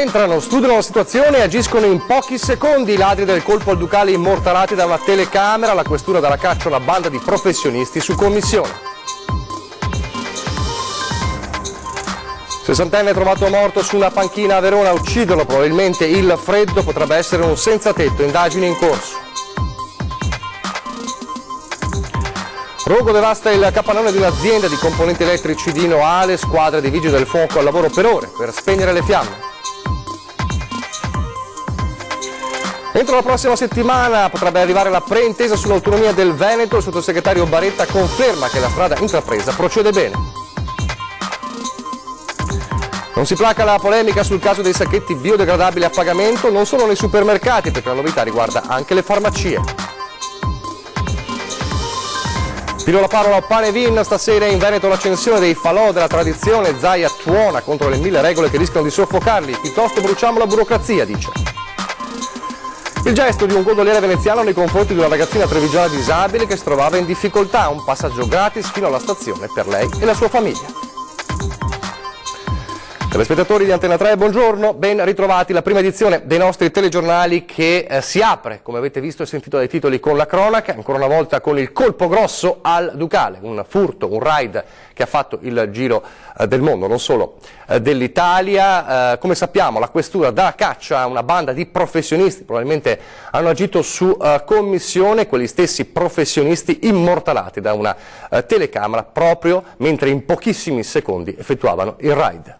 Entrano, studiano la situazione e agiscono in pochi secondi. I ladri del colpo al Ducale immortalati da una telecamera. La questura dalla caccia una banda di professionisti su commissione. 60enne trovato morto su una panchina a Verona. A ucciderlo probabilmente il freddo, potrebbe essere un senza tetto. Indagini in corso. Rogo devasta il capannone di un'azienda di componenti elettrici di Noale. Squadre di vigili del fuoco al lavoro per ore per spegnere le fiamme. Entro la prossima settimana potrebbe arrivare la preintesa sull'autonomia del Veneto. Il sottosegretario Baretta conferma che la strada intrapresa procede bene. Non si placa la polemica sul caso dei sacchetti biodegradabili a pagamento, non solo nei supermercati, perché la novità riguarda anche le farmacie. Filo la parola pane e vin, stasera in Veneto l'accensione dei falò della tradizione. Zaia tuona contro le 1000 regole che rischiano di soffocarli. Piuttosto bruciamo la burocrazia, dice. Il gesto di un gondoliere veneziano nei confronti di una ragazzina trevigiana disabile che si trovava in difficoltà, un passaggio gratis fino alla stazione per lei e la sua famiglia. Telespettatori di Antena 3, buongiorno, ben ritrovati. La prima edizione dei nostri telegiornali che si apre, come avete visto e sentito dai titoli, con la cronaca, ancora una volta con il colpo grosso al Ducale, un furto, un raid che ha fatto il giro del mondo, non solo dell'Italia. Come sappiamo, la questura dà caccia a una banda di professionisti, probabilmente hanno agito su commissione, quegli stessi professionisti immortalati da una telecamera proprio mentre in pochissimi secondi effettuavano il raid.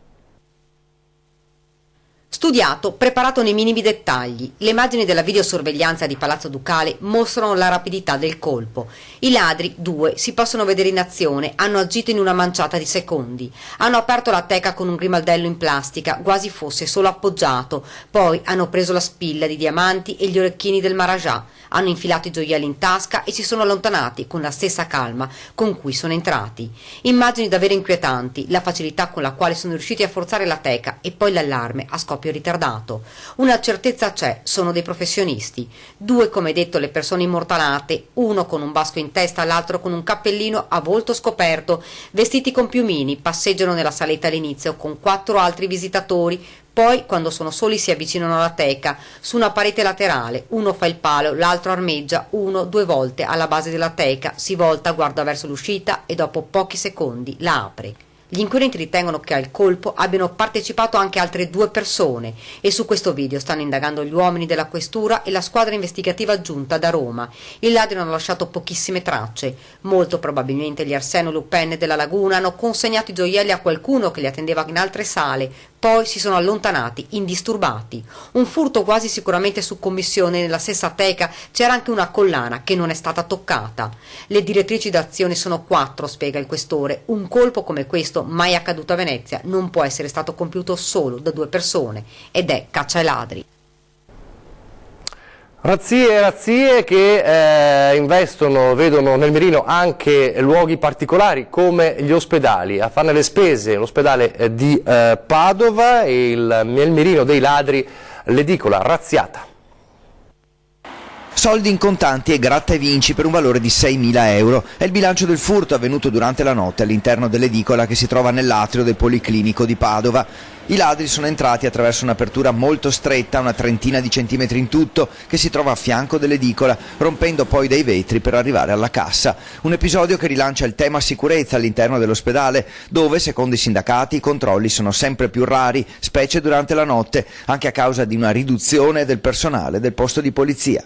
Studiato, preparato nei minimi dettagli, le immagini della videosorveglianza di Palazzo Ducale mostrano la rapidità del colpo. I ladri, 2, si possono vedere in azione, hanno agito in una manciata di secondi. Hanno aperto la teca con un grimaldello in plastica, quasi fosse solo appoggiato, poi hanno preso la spilla di diamanti e gli orecchini del Maharaja, hanno infilato i gioielli in tasca e si sono allontanati con la stessa calma con cui sono entrati. Immagini davvero inquietanti, la facilità con la quale sono riusciti a forzare la teca e poi l'allarme a scoppio ritardato. Una certezza c'è, sono dei professionisti. 2, come detto, le persone immortalate, uno con un basco in testa, l'altro con un cappellino a volto scoperto, vestiti con piumini, passeggiano nella saletta all'inizio con 4 altri visitatori. Poi, quando sono soli, si avvicinano alla teca, su una parete laterale, uno fa il palo, l'altro armeggia, uno 2 volte alla base della teca, si volta, guarda verso l'uscita e dopo pochi secondi la apre. Gli inquirenti ritengono che al colpo abbiano partecipato anche altre 2 persone e su questo video stanno indagando gli uomini della questura e la squadra investigativa giunta da Roma. I ladri hanno lasciato pochissime tracce. Molto probabilmente gli Arsène Lupin della Laguna hanno consegnato i gioielli a qualcuno che li attendeva in altre sale, poi si sono allontanati indisturbati. Un furto quasi sicuramente su commissione. Nella stessa teca c'era anche una collana che non è stata toccata. Le direttrici d'azione sono 4, spiega il questore. Un colpo come questo, mai accaduto a Venezia, non può essere stato compiuto solo da 2 persone ed è caccia ai ladri. Razzie che investono, vedono nel mirino anche luoghi particolari come gli ospedali. A farne le spese l'ospedale di Padova e nel mirino dei ladri l'edicola razziata. Soldi in contanti e gratta e vinci per un valore di 6.000 euro. È il bilancio del furto avvenuto durante la notte all'interno dell'edicola che si trova nell'atrio del Policlinico di Padova. I ladri sono entrati attraverso un'apertura molto stretta, una trentina di centimetri in tutto, che si trova a fianco dell'edicola, rompendo poi dei vetri per arrivare alla cassa. Un episodio che rilancia il tema sicurezza all'interno dell'ospedale, dove, secondo i sindacati, i controlli sono sempre più rari, specie durante la notte, anche a causa di una riduzione del personale del posto di polizia.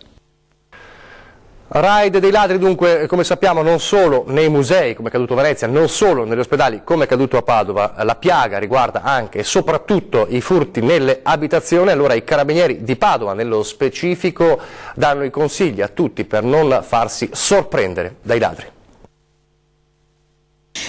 Raid dei ladri dunque, come sappiamo, non solo nei musei, come è accaduto a Venezia, non solo negli ospedali, come è accaduto a Padova. La piaga riguarda anche e soprattutto i furti nelle abitazioni. Allora i carabinieri di Padova, nello specifico, danno i consigli a tutti per non farsi sorprendere dai ladri.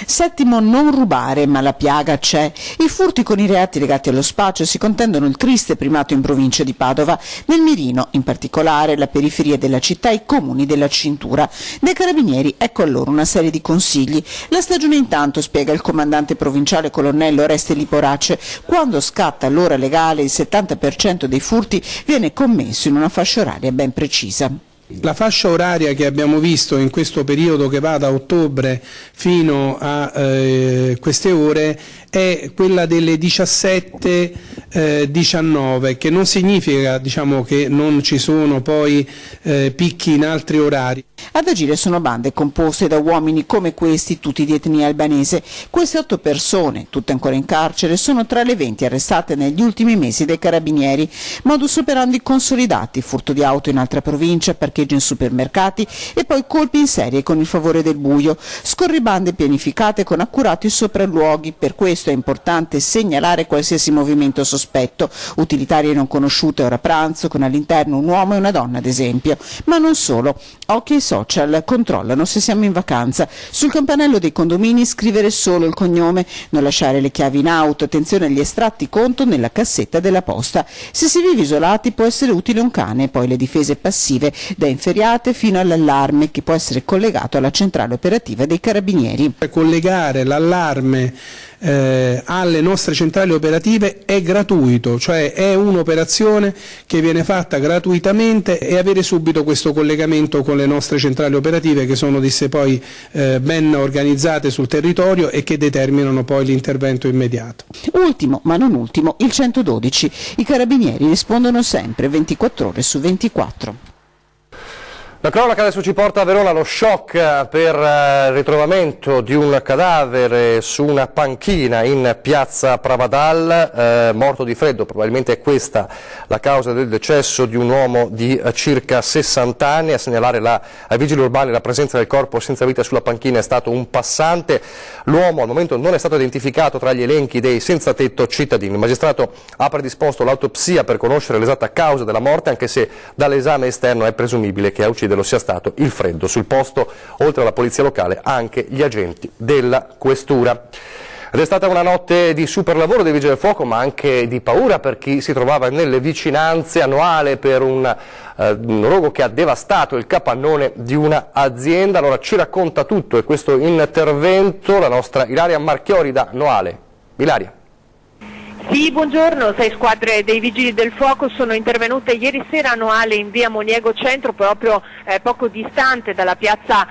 Settimo, non rubare, ma la piaga c'è. I furti con i reati legati allo spaccio si contendono il triste primato in provincia di Padova, nel mirino, in particolare la periferia della città e i comuni della cintura. Dai carabinieri ecco a loro una serie di consigli. La stagione intanto, spiega il comandante provinciale colonnello Oreste Liporace, quando scatta l'ora legale il 70% dei furti viene commesso in una fascia oraria ben precisa. La fascia oraria che abbiamo visto in questo periodo che va da ottobre fino a queste ore è quella delle 17 19, che non significa, diciamo, che non ci sono poi picchi in altri orari. Ad agire sono bande composte da uomini come questi, tutti di etnia albanese. Queste 8 persone, tutte ancora in carcere, sono tra le 20 arrestate negli ultimi mesi dai carabinieri. Modus operandi consolidati: furto di auto in altra provincia, parcheggio in supermercati e poi colpi in serie con il favore del buio. Scorribande pianificate con accurati sopralluoghi. Per questo è importante segnalare qualsiasi movimento sospetto. Utilitarie non conosciute ora pranzo, con all'interno un uomo e una donna ad esempio. Ma non solo. Occhi ai social controllano se siamo in vacanza. Sul campanello dei condomini scrivere solo il cognome, non lasciare le chiavi in auto, attenzione agli estratti conto nella cassetta della posta. Se si vive isolati può essere utile un cane, poi le difese passive, da inferiate fino all'allarme, che può essere collegato alla centrale operativa dei carabinieri. Collegare l'allarme alle nostre centrali operative è gratuito, cioè è un'operazione che viene fatta gratuitamente, e avere subito questo collegamento con le nostre centrali operative, che sono disse poi ben organizzate sul territorio e che determinano poi l'intervento immediato. Ultimo, ma non ultimo, il 112. I carabinieri rispondono sempre 24 ore su 24. La cronaca adesso ci porta a Verona, lo shock per il ritrovamento di un cadavere su una panchina in piazza Pravadal, morto di freddo. Probabilmente è questa la causa del decesso di un uomo di circa 60 anni. A segnalare ai vigili urbani la presenza del corpo senza vita sulla panchina è stato un passante. L'uomo al momento non è stato identificato tra gli elenchi dei senza tetto cittadini. Il magistrato ha predisposto l'autopsia per conoscere l'esatta causa della morte, anche se dall'esame esterno è presumibile che a ucciderlo sia stato il freddo. Sul posto, oltre alla polizia locale, anche gli agenti della questura. Ed è stata una notte di super lavoro dei vigili del fuoco, ma anche di paura per chi si trovava nelle vicinanze. Annuale per un rogo che ha devastato il capannone di una azienda. Allora ci racconta tutto e questo intervento la nostra Ilaria Marchiori da Noale. Ilaria. Sì, buongiorno. 6 squadre dei Vigili del Fuoco sono intervenute ieri sera a Noale, in via Moniego Centro, proprio poco distante dalla piazza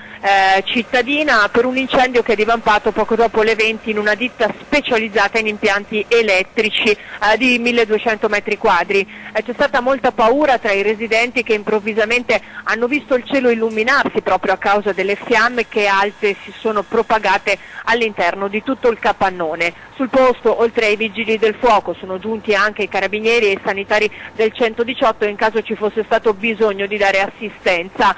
cittadina, per un incendio che è divampato poco dopo le 20 in una ditta specializzata in impianti elettrici di 1200 metri quadri. C'è stata molta paura tra i residenti, che improvvisamente hanno visto il cielo illuminarsi proprio a causa delle fiamme che alte si sono propagate all'interno di tutto il capannone. Sul posto, oltre ai Vigili del Fuoco, sono giunti anche i carabinieri e i sanitari del 118 in caso ci fosse stato bisogno di dare assistenza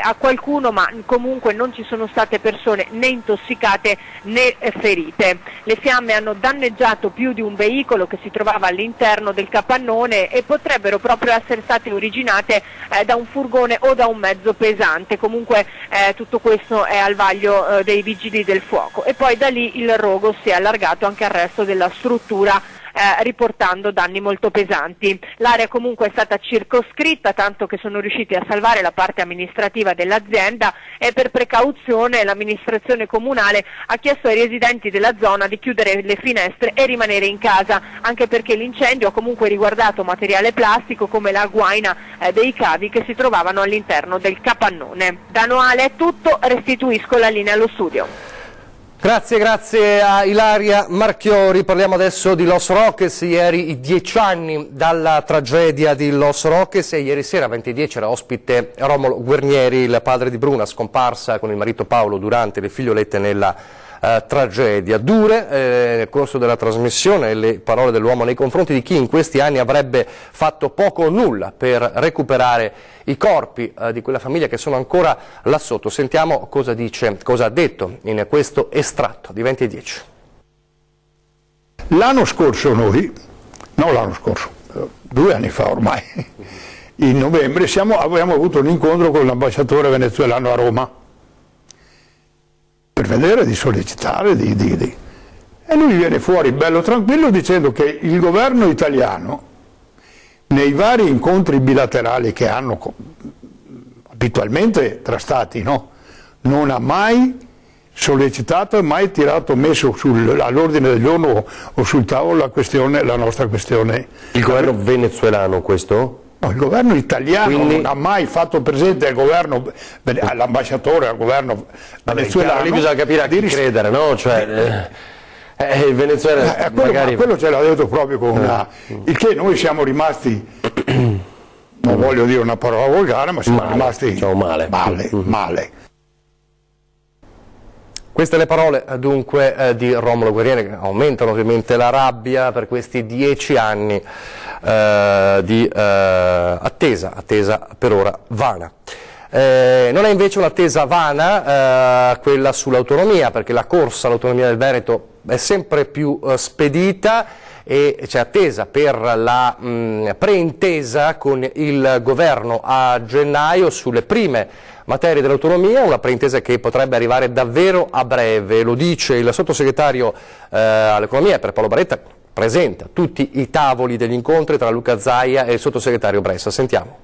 a qualcuno, ma comunque non ci sono state persone né intossicate né ferite. Le fiamme hanno danneggiato più di un veicolo che si trovava all'interno del capannone e potrebbero proprio essere state originate da un furgone o da un mezzo pesante. Comunque tutto questo è al vaglio dei Vigili del Fuoco, e poi da lì il rogo si è allargato anche al resto della struttura, riportando danni molto pesanti. L'area comunque è stata circoscritta, tanto che sono riusciti a salvare la parte amministrativa dell'azienda, e per precauzione l'amministrazione comunale ha chiesto ai residenti della zona di chiudere le finestre e rimanere in casa, anche perché l'incendio ha comunque riguardato materiale plastico come la guaina dei cavi che si trovavano all'interno del capannone. Da Noale è tutto, restituisco la linea allo studio. Grazie a Ilaria Marchiori. Parliamo adesso di Los Roques. Ieri i 10 anni dalla tragedia di Los Roques, e ieri sera 20:10 era ospite Romolo Guernieri, il padre di Bruna, scomparsa con il marito Paolo durante le figliolette nella tragedia. Dure nel corso della trasmissione le parole dell'uomo nei confronti di chi in questi anni avrebbe fatto poco o nulla per recuperare i corpi di quella famiglia che sono ancora là sotto. Sentiamo cosa ha detto in questo estratto di 20:10. L'anno scorso 2 anni fa ormai, in novembre abbiamo avuto un incontro con l'ambasciatore venezuelano a Roma per vedere, di sollecitare, e lui viene fuori bello tranquillo dicendo che il governo italiano, nei vari incontri bilaterali che hanno abitualmente tra stati, non ha mai sollecitato e mai messo all'ordine del giorno o sul tavolo la nostra questione. Il governo venezuelano questo? No, il governo italiano non ha mai fatto presente al governo, all'ambasciatore, al governo venezuelano. Lì bisogna capire a chi credere, no? Il Venezuela quello ce l'ha detto proprio con una... Il che noi siamo rimasti, non voglio dire una parola volgare, ma siamo rimasti male. Queste le parole dunque di Romolo Guerrieri, che aumentano ovviamente la rabbia per questi 10 anni di attesa per ora vana. Non è invece un'attesa vana quella sull'autonomia, perché la corsa all'autonomia del Veneto è sempre più spedita e c'è attesa per la preintesa con il governo a gennaio sulle prime materie dell'autonomia, una preintesa che potrebbe arrivare davvero a breve, lo dice il sottosegretario all'economia per Paolo Baretta, presente a tutti i tavoli degli incontri tra Luca Zaia e il sottosegretario Bressa. Sentiamo.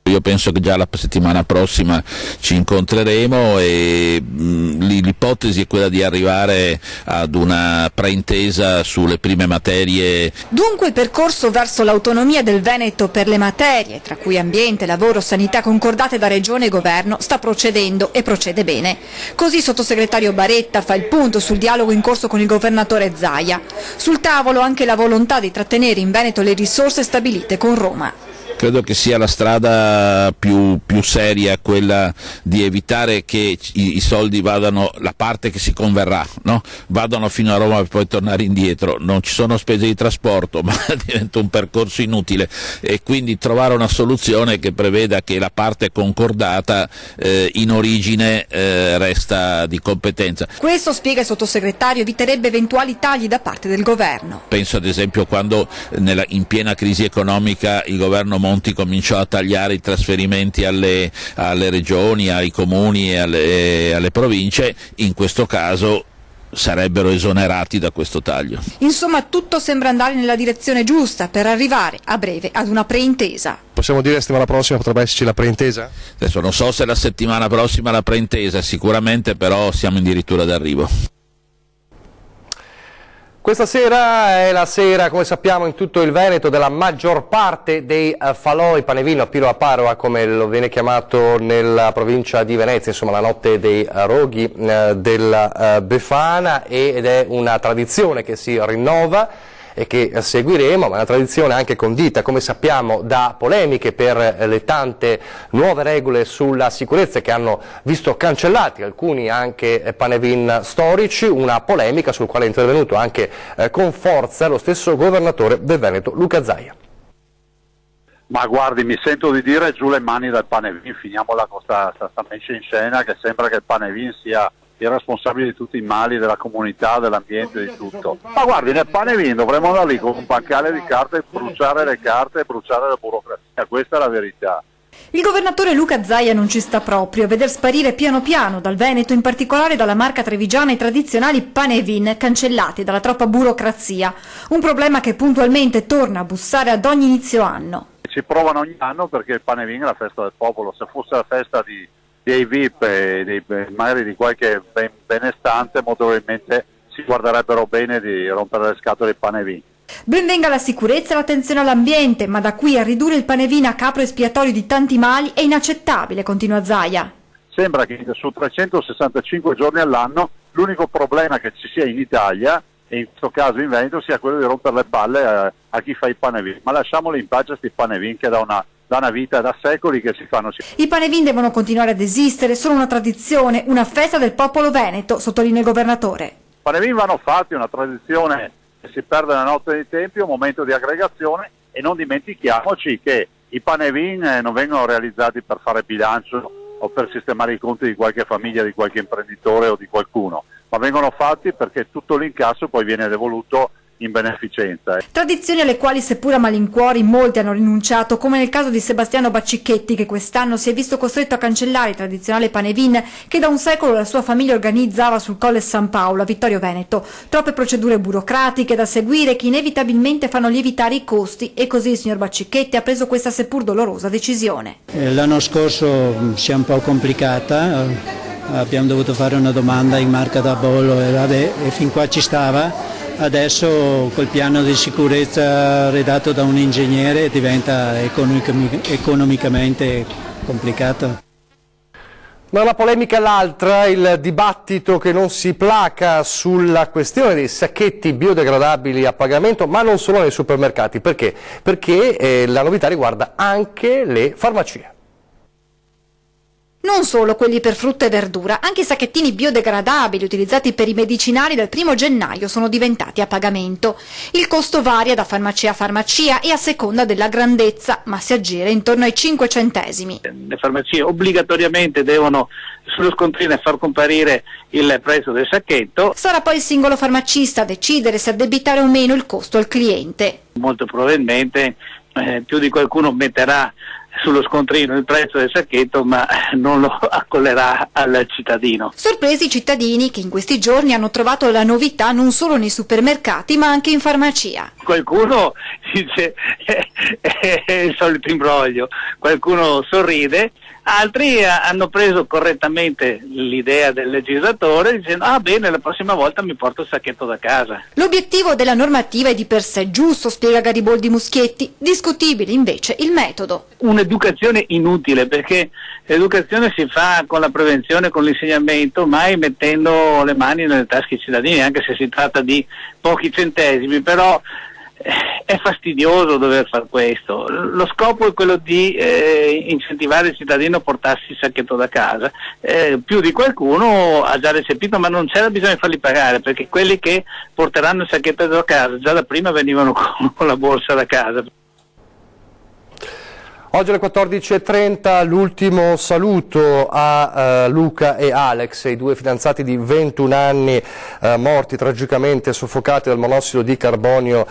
Io penso che già la settimana prossima ci incontreremo e l'ipotesi è quella di arrivare ad una preintesa sulle prime materie. Dunque il percorso verso l'autonomia del Veneto per le materie, tra cui ambiente, lavoro, sanità, concordate da Regione e Governo, sta procedendo e procede bene. Così il sottosegretario Baretta fa il punto sul dialogo in corso con il governatore Zaia. Sul tavolo anche la volontà di trattenere in Veneto le risorse stabilite con Roma. Credo che sia la strada più seria quella di evitare che i soldi vadano, la parte che si converrà, no? Vadano fino a Roma per poi tornare indietro. Non ci sono spese di trasporto, ma diventa un percorso inutile e quindi trovare una soluzione che preveda che la parte concordata in origine resta di competenza. Questo, spiega il sottosegretario, eviterebbe eventuali tagli da parte del governo. Penso ad esempio quando in piena crisi economica il governo Monti cominciò a tagliare i trasferimenti alle regioni, ai comuni e alle province, in questo caso sarebbero esonerati da questo taglio. Insomma, tutto sembra andare nella direzione giusta per arrivare a breve ad una preintesa. Possiamo dire che la settimana prossima potrebbe esserci la preintesa? Adesso non so se la settimana prossima la preintesa, sicuramente però siamo addirittura d'arrivo. Questa sera è la sera, come sappiamo, in tutto il Veneto della maggior parte dei falò, il panevino a Piro a Parova, come lo viene chiamato nella provincia di Venezia, insomma la notte dei roghi della Befana, ed è una tradizione che si rinnova e che seguiremo, ma è una tradizione anche condita, come sappiamo, da polemiche per le tante nuove regole sulla sicurezza che hanno visto cancellati alcuni anche panevin storici, una polemica sul quale è intervenuto anche con forza lo stesso governatore del Veneto, Luca Zaia. Ma guardi, mi sento di dire giù le mani dal panevin, finiamola con questa messa in scena che sembra che il panevin sia il responsabile di tutti i mali della comunità, dell'ambiente, di tutto. Ma guardi, nel panevin dovremmo andare lì con un bancale di carte e bruciare le carte e bruciare la burocrazia, questa è la verità. Il governatore Luca Zaia non ci sta proprio a veder sparire piano piano dal Veneto, in particolare dalla Marca trevigiana, i tradizionali panevin cancellati dalla troppa burocrazia, un problema che puntualmente torna a bussare ad ogni inizio anno. Ci provano ogni anno perché il panevin è la festa del popolo, se fosse la festa dei VIP e magari di qualche benestante, molto probabilmente si guarderebbero bene di rompere le scatole ai panevin. Ben venga la sicurezza e l'attenzione all'ambiente, ma da qui a ridurre il panevin a capro espiatorio di tanti mali è inaccettabile, continua Zaia. Sembra che su 365 giorni all'anno l'unico problema che ci sia in Italia, e in questo caso in Veneto, sia quello di rompere le palle a chi fa i panevin. Ma lasciamoli in pace questi panevin che da una vita, da secoli che si fanno. I panevin devono continuare ad esistere, sono una tradizione, una festa del popolo veneto, sottolinea il governatore. I panevin vanno fatti, una tradizione che si perde nella notte dei tempi, un momento di aggregazione, e non dimentichiamoci che i panevin non vengono realizzati per fare bilancio o per sistemare i conti di qualche famiglia, di qualche imprenditore o di qualcuno, ma vengono fatti perché tutto l'incasso poi viene devoluto in beneficenza. Tradizioni alle quali, seppur a malincuori, molti hanno rinunciato, come nel caso di Sebastiano Bacicchetti, che quest'anno si è visto costretto a cancellare il tradizionale panevin che da un secolo la sua famiglia organizzava sul Colle San Paolo a Vittorio Veneto. Troppe procedure burocratiche da seguire che inevitabilmente fanno lievitare i costi, e così il signor Bacicchetti ha preso questa seppur dolorosa decisione. L'anno scorso si è un po' complicata, abbiamo dovuto fare una domanda in marca da bollo e fin qua ci stava. Adesso col piano di sicurezza redatto da un ingegnere diventa economicamente complicato. Da una polemica all'altra, il dibattito che non si placa sulla questione dei sacchetti biodegradabili a pagamento, ma non solo nei supermercati. Perché? Perché la novità riguarda anche le farmacie. Non solo quelli per frutta e verdura, anche i sacchettini biodegradabili utilizzati per i medicinali dal 1° gennaio sono diventati a pagamento. Il costo varia da farmacia a farmacia e a seconda della grandezza, ma si aggira intorno ai 5 centesimi. Le farmacie obbligatoriamente devono sullo scontrino far comparire il prezzo del sacchetto. Sarà poi il singolo farmacista a decidere se addebitare o meno il costo al cliente. Molto probabilmente più di qualcuno metterà sullo scontrino il prezzo del sacchetto, ma non lo accollerà al cittadino. Sorpresi i cittadini che in questi giorni hanno trovato la novità non solo nei supermercati ma anche in farmacia. Qualcuno dice è il solito imbroglio, qualcuno sorride, altri hanno preso correttamente l'idea del legislatore dicendo bene, la prossima volta mi porto il sacchetto da casa. L'obiettivo della normativa è di per sé giusto, spiega Gariboldi Muschietti, discutibile invece il metodo. Un'educazione inutile, perché l'educazione si fa con la prevenzione, con l'insegnamento, mai mettendo le mani nelle tasche ai cittadini, anche se si tratta di pochi centesimi, però è fastidioso dover fare questo. Lo scopo è quello di incentivare il cittadino a portarsi il sacchetto da casa. Più di qualcuno ha già recepito, ma non c'era bisogno di farli pagare, perché quelli che porteranno il sacchetto da casa già da prima venivano con la borsa da casa. Oggi alle 14.30 l'ultimo saluto a Luca e Alex, i due fidanzati di 21 anni morti tragicamente soffocati dal monossido di carbonio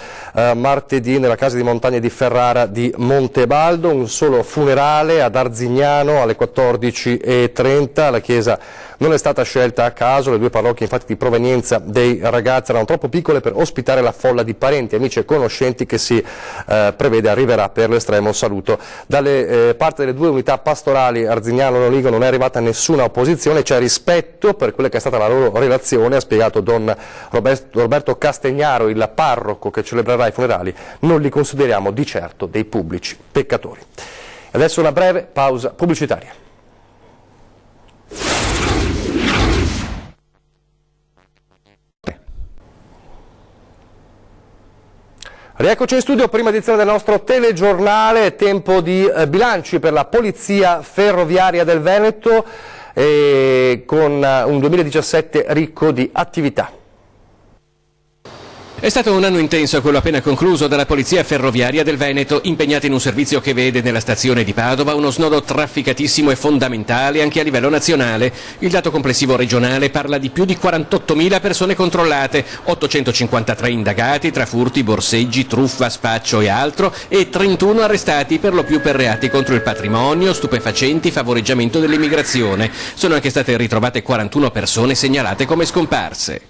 martedì nella casa di montagna di Ferrara di Montebaldo. Un solo funerale ad Arzignano alle 14.30. La chiesa non è stata scelta a caso, le due parrocchie infatti di provenienza dei ragazzi erano troppo piccole per ospitare la folla di parenti, amici e conoscenti che si prevede arriverà per l'estremo saluto. Dalle parte delle due unità pastorali Arzignano-Loligo non è arrivata nessuna opposizione, c'è rispetto per quella che è stata la loro relazione, ha spiegato Don Roberto Castegnaro, il parroco che celebrerà i funerali. Non li consideriamo di certo dei pubblici peccatori. Adesso una breve pausa pubblicitaria. Rieccoci in studio, prima edizione del nostro telegiornale, tempo di bilanci per la Polizia Ferroviaria del Veneto con un 2017 ricco di attività. È stato un anno intenso quello appena concluso dalla Polizia Ferroviaria del Veneto, impegnata in un servizio che vede nella stazione di Padova uno snodo trafficatissimo e fondamentale anche a livello nazionale. Il dato complessivo regionale parla di più di 48.000 persone controllate, 853 indagati tra furti, borseggi, truffa, spaccio e altro e 31 arrestati per lo più per reati contro il patrimonio, stupefacenti, favoreggiamento dell'immigrazione. Sono anche state ritrovate 41 persone segnalate come scomparse.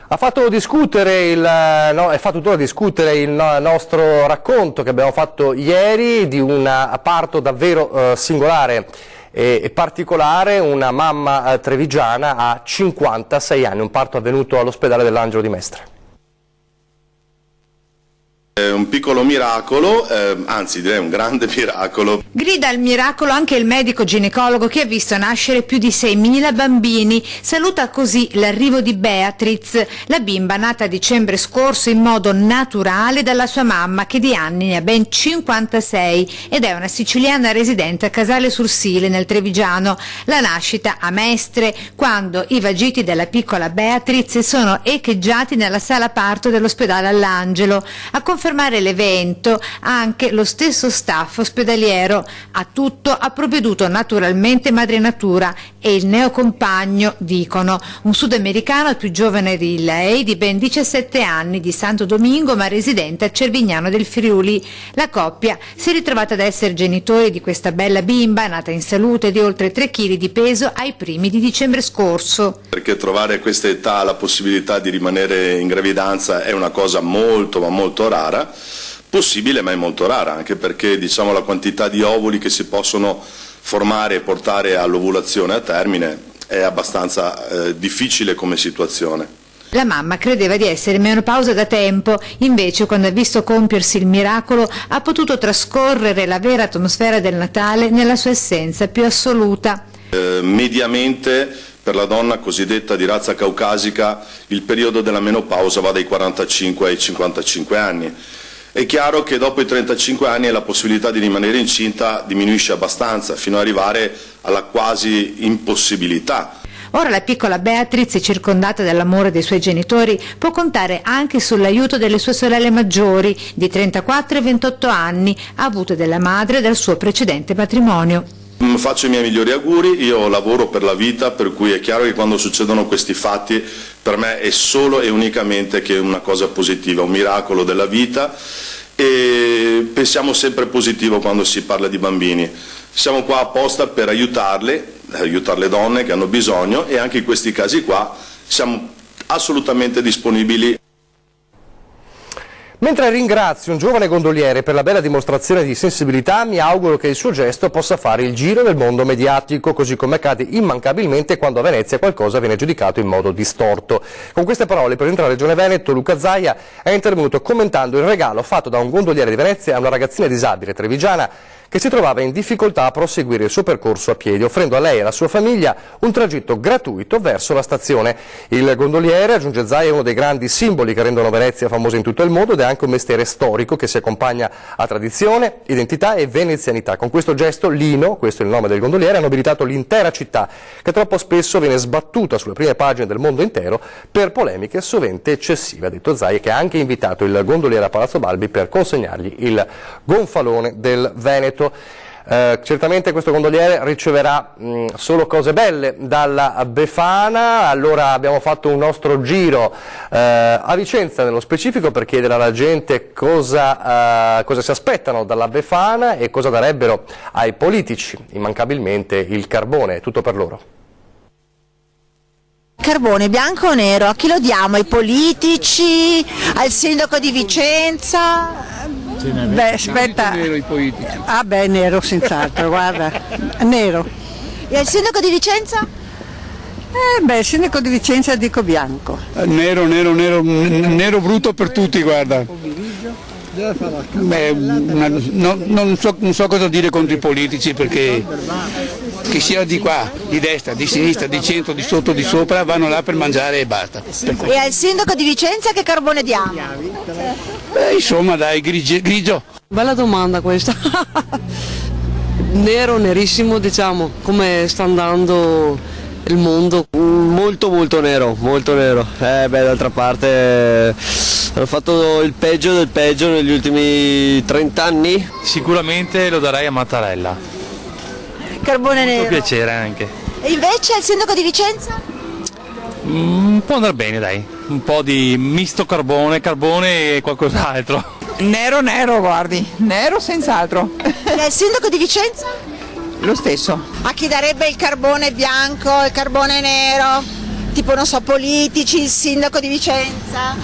È fatto tuttora discutere il nostro racconto che abbiamo fatto ieri di un parto davvero singolare e particolare. Una mamma trevigiana a 56 anni, un parto avvenuto all'ospedale dell'Angelo di Mestre. È un piccolo miracolo, anzi direi un grande miracolo. Grida al miracolo anche il medico ginecologo che ha visto nascere più di 6.000 bambini. Saluta così l'arrivo di Beatriz, la bimba nata a dicembre scorso in modo naturale dalla sua mamma che di anni ne ha ben 56 ed è una siciliana residente a Casale sul Sile nel Trevigiano. La nascita a Mestre quando i vagiti della piccola Beatriz sono echeggiati nella sala parto dell'ospedale all'Angelo. A confermare l'evento anche lo stesso staff ospedaliero. A tutto ha provveduto naturalmente Madre Natura e il neocompagno, dicono, un sudamericano il più giovane di lei, di ben 17 anni, di Santo Domingo ma residente a Cervignano del Friuli. La coppia si è ritrovata ad essere genitori di questa bella bimba nata in salute di oltre 3 kg di peso ai primi di dicembre scorso. Perché trovare a questa età la possibilità di rimanere in gravidanza è una cosa molto ma molto rara. Possibile ma è molto rara, anche perché diciamo la quantità di ovuli che si possono formare e portare all'ovulazione a termine è abbastanza difficile come situazione. La mamma credeva di essere in menopausa da tempo, invece quando ha visto compiersi il miracolo ha potuto trascorrere la vera atmosfera del Natale nella sua essenza più assoluta. Mediamente per la donna cosiddetta di razza caucasica il periodo della menopausa va dai 45 ai 55 anni. È chiaro che dopo i 35 anni la possibilità di rimanere incinta diminuisce abbastanza, fino ad arrivare alla quasi impossibilità. Ora la piccola Beatriz, circondata dall'amore dei suoi genitori, può contare anche sull'aiuto delle sue sorelle maggiori, di 34 e 28 anni, avute dalla madre dal suo precedente matrimonio. Faccio i miei migliori auguri, io lavoro per la vita, per cui è chiaro che quando succedono questi fatti per me è solo e unicamente che una cosa positiva, un miracolo della vita, e pensiamo sempre positivo quando si parla di bambini. Siamo qua apposta per aiutare le donne che hanno bisogno, e anche in questi casi qua siamo assolutamente disponibili. Mentre ringrazio un giovane gondoliere per la bella dimostrazione di sensibilità, mi auguro che il suo gesto possa fare il giro del mondo mediatico, così come accade immancabilmente quando a Venezia qualcosa viene giudicato in modo distorto. Con queste parole il Presidente della Regione Veneto, Luca Zaia, è intervenuto commentando il regalo fatto da un gondoliere di Venezia a una ragazzina disabile trevigiana che si trovava in difficoltà a proseguire il suo percorso a piedi, offrendo a lei e alla sua famiglia un tragitto gratuito verso la stazione. Il gondoliere, aggiunge Zaia, è uno dei grandi simboli che rendono Venezia famosa in tutto il mondo ed è anche un mestiere storico che si accompagna a tradizione, identità e venezianità. Con questo gesto Lino, questo è il nome del gondoliere, ha nobilitato l'intera città, che troppo spesso viene sbattuta sulle prime pagine del mondo intero per polemiche sovente eccessive. Ha detto Zaia, che ha anche invitato il gondoliere a Palazzo Balbi per consegnargli il gonfalone del Veneto. Certamente questo gondoliere riceverà solo cose belle dalla Befana. Allora abbiamo fatto un nostro giro a Vicenza nello specifico per chiedere alla gente cosa si aspettano dalla Befana e cosa darebbero ai politici. Immancabilmente il carbone, è tutto per loro. Carbone bianco o nero? A chi lo diamo? Ai politici? Al sindaco di Vicenza? Beh, aspetta. Nero, i politici. Ah beh, nero senz'altro, guarda, nero. E al sindaco di Vicenza? Beh, il sindaco di Vicenza dico bianco. Nero brutto per tutti, guarda. Beh, non so cosa dire contro i politici, perché che sia di qua, di destra, di sinistra, di centro, di sotto, di sopra, vanno là per mangiare e basta. E al sindaco di Vicenza che carbone diamo? Beh, insomma dai, grigio. Bella domanda questa. Nero, nerissimo, diciamo, come sta andando il mondo. Molto nero, molto nero. D'altra parte hanno fatto il peggio del peggio negli ultimi 30 anni. Sicuramente lo darei a Mattarella. Carbone nero. Con piacere anche. E invece al sindaco di Vicenza? Può andare bene, dai. Un po' di misto carbone e qualcos'altro. Nero, guardi. Nero senz'altro. E al sindaco di Vicenza? Lo stesso. A chi darebbe il carbone bianco, il carbone nero? Tipo, non so, politici, il sindaco di Vicenza?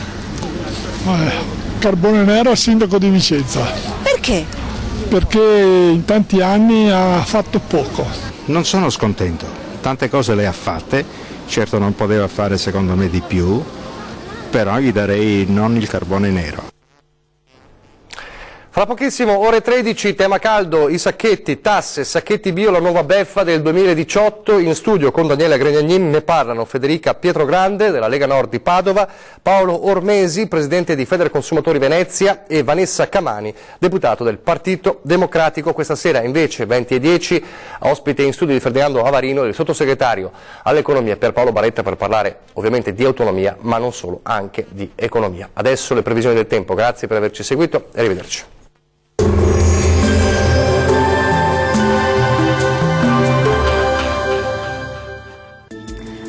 Carbone nero al sindaco di Vicenza. Perché? Perché in tanti anni ha fatto poco. Non sono scontento, tante cose le ha fatte, certo non poteva fare secondo me di più, però gli darei non il carbone nero. Fra pochissimo, ore 13, tema caldo, i sacchetti, tasse, sacchetti bio, la nuova beffa del 2018. In studio con Daniela Gregnagnin ne parlano Federica Pietrogrande della Lega Nord di Padova, Paolo Ormesi, presidente di Federconsumatori Venezia, e Vanessa Camani, deputato del Partito Democratico. Questa sera invece 20:10, ospite in studio di Ferdinando Avarino, il sottosegretario all'economia per Paolo Baretta, per parlare ovviamente di autonomia, ma non solo, anche di economia. Adesso le previsioni del tempo. Grazie per averci seguito e arrivederci.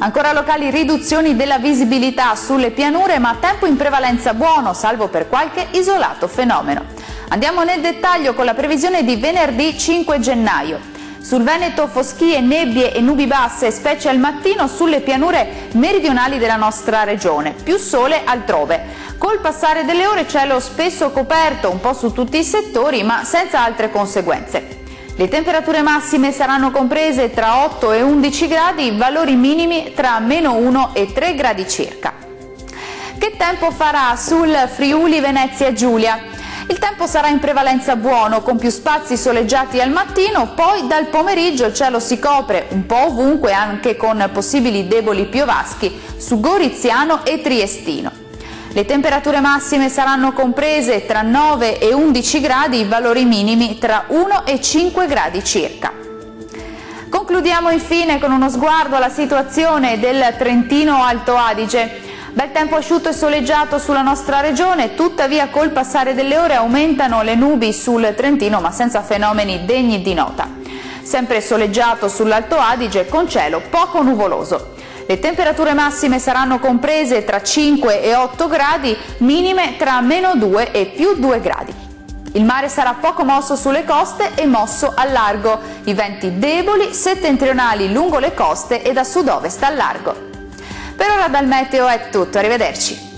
Ancora locali riduzioni della visibilità sulle pianure, ma tempo in prevalenza buono, salvo per qualche isolato fenomeno. Andiamo nel dettaglio con la previsione di venerdì 5 gennaio. Sul Veneto foschie, nebbie e nubi basse, specie al mattino sulle pianure meridionali della nostra regione, più sole altrove. Col passare delle ore cielo spesso coperto un po' su tutti i settori, ma senza altre conseguenze. Le temperature massime saranno comprese tra 8 e 11 gradi, valori minimi tra -1 e 3 gradi circa. Che tempo farà sul Friuli Venezia Giulia? Il tempo sarà in prevalenza buono, con più spazi soleggiati al mattino, poi dal pomeriggio il cielo si copre un po' ovunque, anche con possibili deboli piovaschi su Goriziano e Triestino. Le temperature massime saranno comprese tra 9 e 11 gradi, i valori minimi tra 1 e 5 gradi circa. Concludiamo infine con uno sguardo alla situazione del Trentino Alto Adige. Bel tempo asciutto e soleggiato sulla nostra regione, tuttavia col passare delle ore aumentano le nubi sul Trentino, ma senza fenomeni degni di nota. Sempre soleggiato sull'Alto Adige, con cielo poco nuvoloso. Le temperature massime saranno comprese tra 5 e 8 gradi, minime tra -2 e +2 gradi. Il mare sarà poco mosso sulle coste e mosso al largo, i venti deboli settentrionali lungo le coste e da sud-ovest al largo. Per ora dal meteo è tutto, arrivederci.